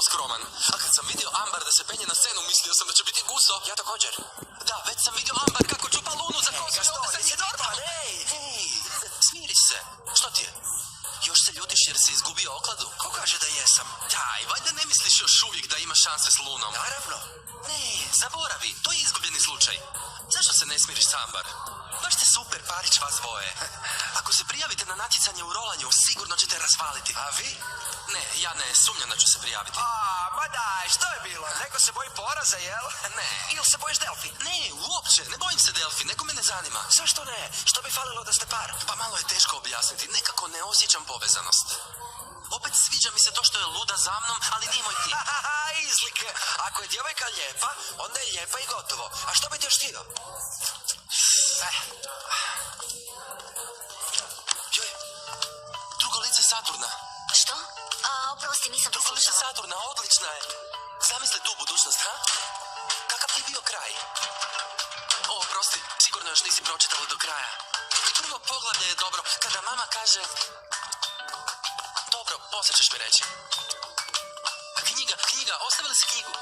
skroman. A kad sam vidio Ambar da se penje na scenu, mislio sam da će biti guso. Ja također. Da, već sam vidio Ambar kako čupa lunu za kosu. Gaston, nisi normalan, Ej, smiri se. Što ti je? Još se ljutiš jer si izgubio okladu? Ko kaže da jesam? Daj, valjda ne misliš još uvijek da imaš šanse s lunom. Naravno. Ne, zaboravi, to je izgubljeni slučaj. Zašto se ne smiriš s Ambar? Baš ste super parić vas dvoje. Ako se prijavite na natjecanje u rolanju, sigurno ćete razvaliti. A vi? Ne, ja ne sumnjam da ću se prijaviti. Ma daj, što je bilo? Neko se boji poraza, jel? Ne. Ili se bojiš Delfi? Ne, uopće, ne bojim se Delfi, neko me ne zanima. Zašto ne? Što bi falilo da ste par? Pa malo je teško objasniti, nekako ne osjećam povezanost. Opet sviđa mi se to što je luda za mnom, ali nije moj tip. Izlike. Ako je djevojka lijepa, onda je lijepa i gotovo. A što bi ti još htio? Joj, drugo lice Saturna. Što? Oprosti, nisam Drugo lice poslušala. Saturna, odlična je. Zamisli tu budućnost, ha? Kakav ti je bio kraj? Oprosti, sigurno još nisi pročitala do kraja. Prvo poglavlje je dobro, kada mama kaže... Dobro, poslije ćeš mi reći. Knjiga, ostavili si knjigu.